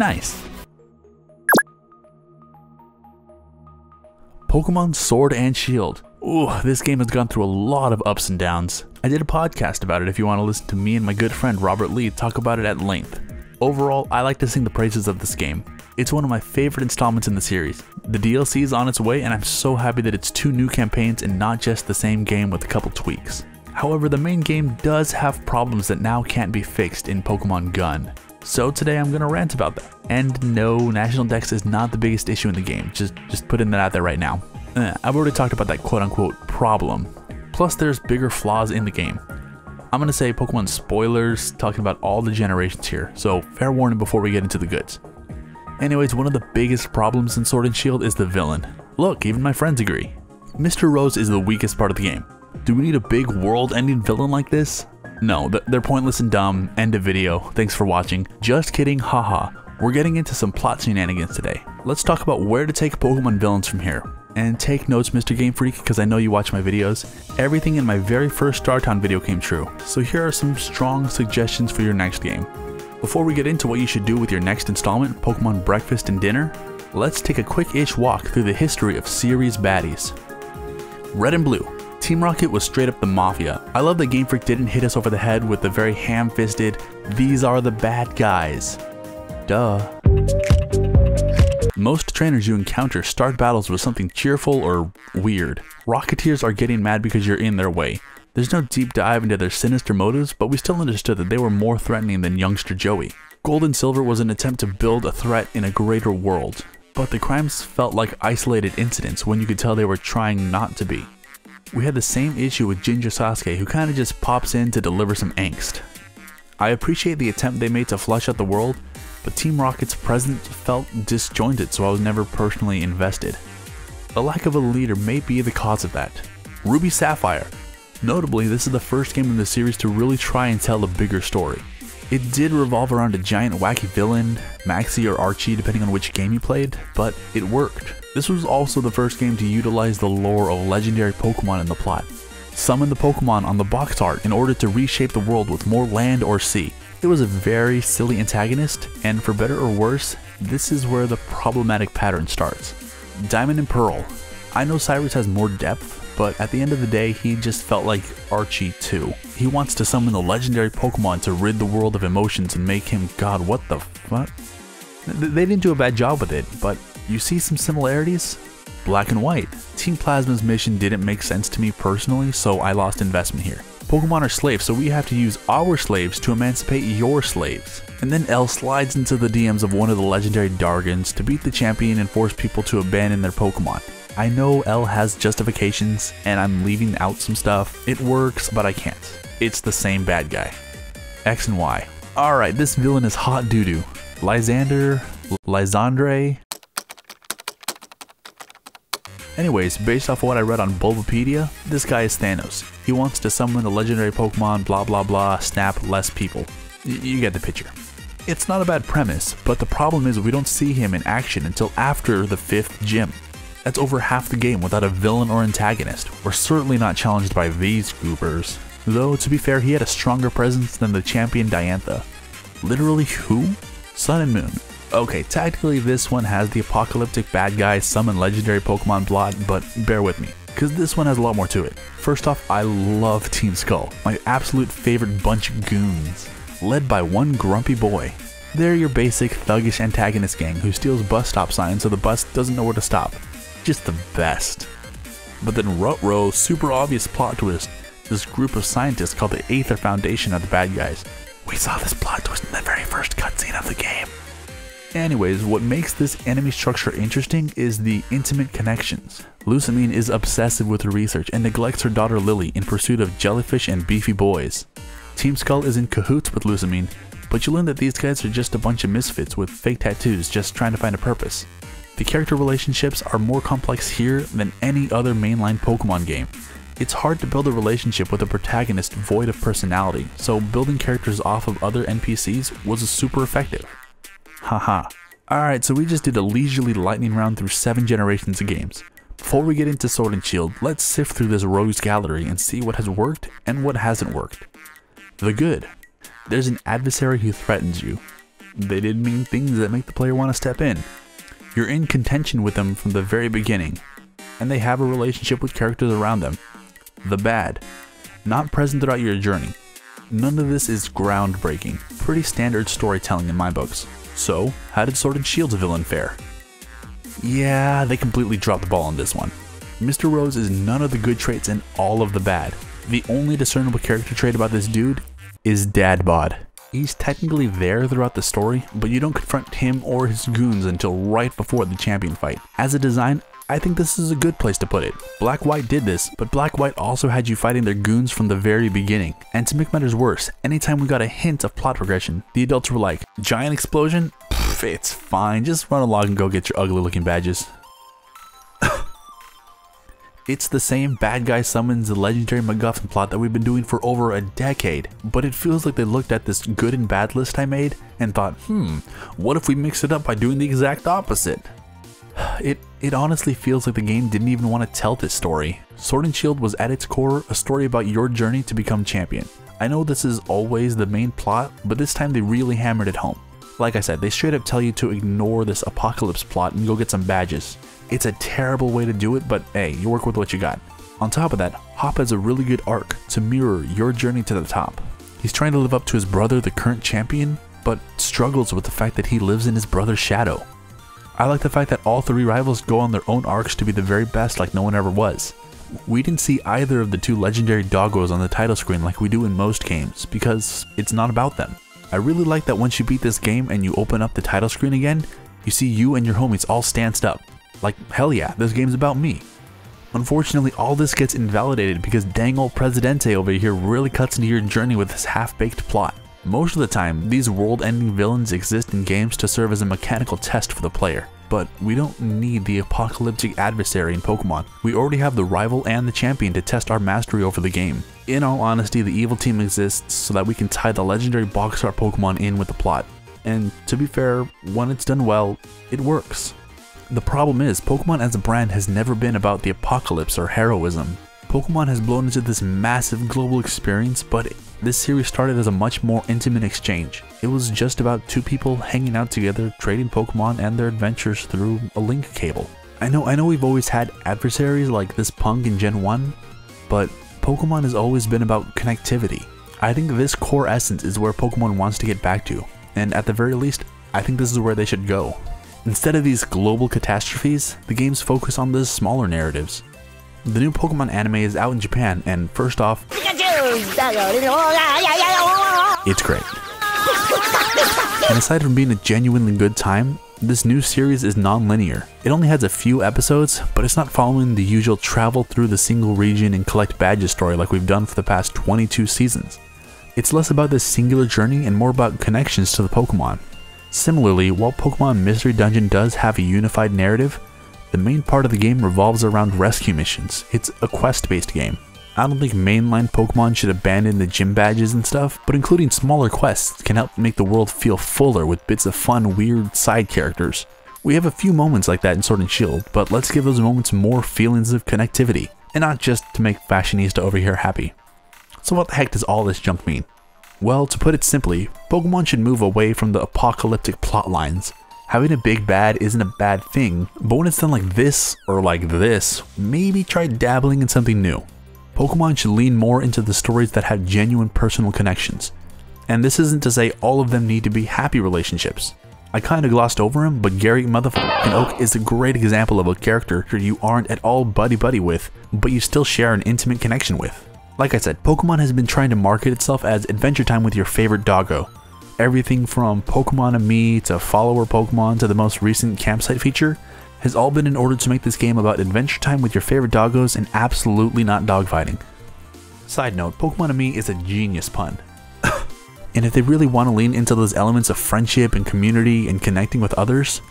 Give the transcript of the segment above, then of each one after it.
Nice. Pokemon Sword and Shield. Ooh, this game has gone through a lot of ups and downs. I did a podcast about it if you want to listen to me and my good friend Robert Lee talk about it at length. Overall, I like to sing the praises of this game. It's one of my favorite installments in the series. The DLC is on its way and I'm so happy that it's 2 new campaigns and not just the same game with a couple tweaks. However, the main game does have problems that now can't be fixed in Pokemon Gun. So today I'm gonna rant about that. And no, National Dex is not the biggest issue in the game, just putting that out there right now. I've already talked about that quote-unquote problem. Plus there's bigger flaws in the game. I'm gonna say Pokemon spoilers, talking about all the generations here, so fair warning before we get into the goods. Anyways, one of the biggest problems in Sword and Shield is the villain. Look, even my friends agree. Mr. Rose is the weakest part of the game. Do we need a big world-ending villain like this? No, they're pointless and dumb. End of video. Thanks for watching. Just kidding, haha. We're getting into some plot shenanigans today. Let's talk about where to take Pokemon villains from here. And take notes, Mr. Game Freak, because I know you watch my videos. Everything in my very first Startown video came true, so here are some strong suggestions for your next game. Before we get into what you should do with your next installment, Pokemon Breakfast and Dinner, let's take a quick-ish walk through the history of series baddies. Red and Blue. Team Rocket was straight up the mafia. I love that Game Freak didn't hit us over the head with the very ham-fisted, "These are the bad guys." Duh. Most trainers you encounter start battles with something cheerful or weird. Rocketeers are getting mad because you're in their way. There's no deep dive into their sinister motives, but we still understood that they were more threatening than youngster Joey. Gold and Silver was an attempt to build a threat in a greater world, but the crimes felt like isolated incidents when you could tell they were trying not to be. We had the same issue with Ginger Sasuke, who kinda just pops in to deliver some angst. I appreciate the attempt they made to flesh out the world, but Team Rocket's presence felt disjointed, so I was never personally invested. A lack of a leader may be the cause of that. Ruby Sapphire. Notably, this is the first game in the series to really try and tell a bigger story. It did revolve around a giant wacky villain, Maxie or Archie depending on which game you played, but it worked. This was also the first game to utilize the lore of legendary Pokemon in the plot. Summon the Pokemon on the box art in order to reshape the world with more land or sea. It was a very silly antagonist, and for better or worse, this is where the problematic pattern starts. Diamond and Pearl. I know Cyrus has more depth, but at the end of the day, he just felt like Archie too. He wants to summon the legendary Pokemon to rid the world of emotions and make him God, what the fuck? They didn't do a bad job with it, but you see some similarities? Black and White. Team Plasma's mission didn't make sense to me personally, so I lost investment here. Pokemon are slaves, so we have to use our slaves to emancipate your slaves. And then L slides into the DMs of one of the legendary Dargans to beat the champion and force people to abandon their Pokemon. I know L has justifications, and I'm leaving out some stuff. It works, but I can't. It's the same bad guy. X and Y. Alright, this villain is hot doo-doo. Lysandre. Anyways, based off what I read on Bulbapedia, this guy is Thanos. He wants to summon the legendary Pokemon, blah blah blah, snap less people. You get the picture. It's not a bad premise, but the problem is we don't see him in action until after the 5th gym. That's over half the game without a villain or antagonist. We're certainly not challenged by these goobers. Though, to be fair, he had a stronger presence than the champion Diantha. Literally who? Sun and Moon. Okay, tactically this one has the apocalyptic bad guy summon legendary Pokemon plot, but bear with me, because this one has a lot more to it. First off, I love Team Skull, my absolute favorite bunch of goons, led by one grumpy boy. They're your basic thuggish antagonist gang who steals bus stop signs so the bus doesn't know where to stop. Just the best. But then Rutro, super obvious plot twist, this group of scientists called the Aether Foundation are the bad guys. We saw this plot twist in the very first cutscene of the game. Anyways, what makes this enemy structure interesting is the intimate connections. Lucamine is obsessive with her research and neglects her daughter Lily in pursuit of jellyfish and beefy boys. Team Skull is in cahoots with Lucamine, but you learn that these guys are just a bunch of misfits with fake tattoos just trying to find a purpose. The character relationships are more complex here than any other mainline Pokemon game. It's hard to build a relationship with a protagonist void of personality, so building characters off of other NPCs was super effective. Haha. Alright, so we just did a leisurely lightning round through 7 generations of games. Before we get into Sword and Shield, let's sift through this rogues gallery and see what has worked and what hasn't worked. The good. There's an adversary who threatens you. they did mean things that make the player want to step in. You're in contention with them from the very beginning, and they have a relationship with characters around them. The bad, not present throughout your journey. None of this is groundbreaking, pretty standard storytelling in my books. So, how did Sword and Shield's villain fare? Yeah, they completely dropped the ball on this one. Mr. Rose is none of the good traits and all of the bad. The only discernible character trait about this dude is dad bod. He's technically there throughout the story, but you don't confront him or his goons until right before the champion fight. As a design, I think this is a good place to put it. Black White did this, but Black White also had you fighting their goons from the very beginning. And to make matters worse, anytime we got a hint of plot progression, the adults were like, giant explosion? Pfft, it's fine, just run along and go get your ugly looking badges. It's the same bad guy summons the legendary MacGuffin plot that we've been doing for over a decade, but it feels like they looked at this good and bad list I made and thought, what if we mix it up by doing the exact opposite? It honestly feels like the game didn't even want to tell this story. Sword and Shield was at its core a story about your journey to become champion. I know this is always the main plot, but this time they really hammered it home. Like I said, they straight up tell you to ignore this apocalypse plot and go get some badges. It's a terrible way to do it, but hey, you work with what you got. On top of that, Hop has a really good arc to mirror your journey to the top. He's trying to live up to his brother, the current champion, but struggles with the fact that he lives in his brother's shadow. I like the fact that all three rivals go on their own arcs to be the very best like no one ever was. We didn't see either of the two legendary doggos on the title screen like we do in most games, because it's not about them. I really like that once you beat this game and you open up the title screen again, you see you and your homies all stanced up. Like, hell yeah, this game's about me. Unfortunately, all this gets invalidated because dang old Presidente over here really cuts into your journey with this half-baked plot. Most of the time, these world-ending villains exist in games to serve as a mechanical test for the player, but we don't need the apocalyptic adversary in Pokemon. We already have the rival and the champion to test our mastery over the game. In all honesty, the evil team exists so that we can tie the legendary box art Pokemon in with the plot. And to be fair, when it's done well, it works. The problem is, Pokemon as a brand has never been about the apocalypse or heroism. Pokemon has blown into this massive global experience, but this series started as a much more intimate exchange. It was just about two people hanging out together, trading Pokemon and their adventures through a link cable. I know we've always had adversaries like this punk in Gen 1, but Pokemon has always been about connectivity. I think this core essence is where Pokemon wants to get back to, and at the very least, I think this is where they should go. Instead of these global catastrophes, the games focus on the smaller narratives. The new Pokemon anime is out in Japan, and first off, it's great. And aside from being a genuinely good time, this new series is non-linear. It only has a few episodes, but it's not following the usual travel through the single region and collect badges story like we've done for the past 22 seasons. It's less about this singular journey and more about connections to the Pokemon. Similarly, while Pokemon Mystery Dungeon does have a unified narrative, the main part of the game revolves around rescue missions. It's a quest-based game. I don't think mainline Pokemon should abandon the gym badges and stuff, but including smaller quests can help make the world feel fuller with bits of fun, weird side characters. We have a few moments like that in Sword and Shield, but let's give those moments more feelings of connectivity, and not just to make Fashionista over here happy. So what the heck does all this junk mean? Well, to put it simply, Pokemon should move away from the apocalyptic plot lines. Having a big bad isn't a bad thing, but when it's done like this, or like this, maybe try dabbling in something new. Pokemon should lean more into the stories that have genuine personal connections. And this isn't to say all of them need to be happy relationships. I kinda glossed over him, but Gary motherfucking Oak is a great example of a character you aren't at all buddy-buddy with, but you still share an intimate connection with. Like I said, Pokemon has been trying to market itself as adventure time with your favorite doggo. Everything from Pokemon and Me to follower Pokemon to the most recent campsite feature has all been in order to make this game about adventure time with your favorite doggos and absolutely not dogfighting. Side note, Pokemon and Me is a genius pun. And if they really want to lean into those elements of friendship and community and connecting with others,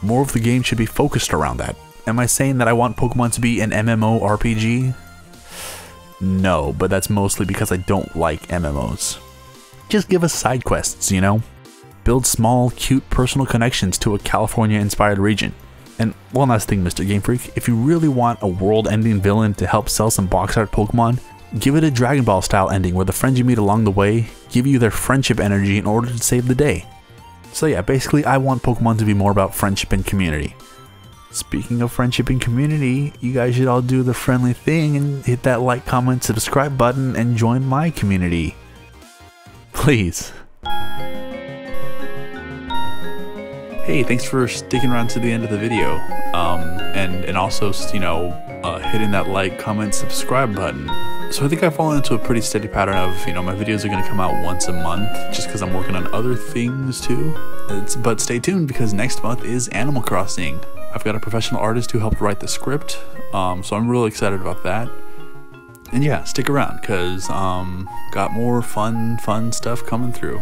more of the game should be focused around that. Am I saying that I want Pokemon to be an MMORPG? No, but that's mostly because I don't like MMOs. Just give us side quests, you know? Build small, cute personal connections to a California-inspired region. And one last thing, Mr. Game Freak, if you really want a world-ending villain to help sell some box art Pokemon, give it a Dragon Ball style ending where the friends you meet along the way give you their friendship energy in order to save the day. So yeah, basically I want Pokemon to be more about friendship and community. Speaking of friendship and community, you guys should all do the friendly thing and hit that like, comment, subscribe button and join my community. Please. Hey, thanks for sticking around to the end of the video. And also, you know, hitting that like, comment, subscribe button. So I think I've fallen into a pretty steady pattern of, you know, my videos are going to come out once a month just because I'm working on other things too. But stay tuned because next month is Animal Crossing. I've got a professional artist who helped write the script, so I'm really excited about that. And yeah, stick around because got more fun stuff coming through.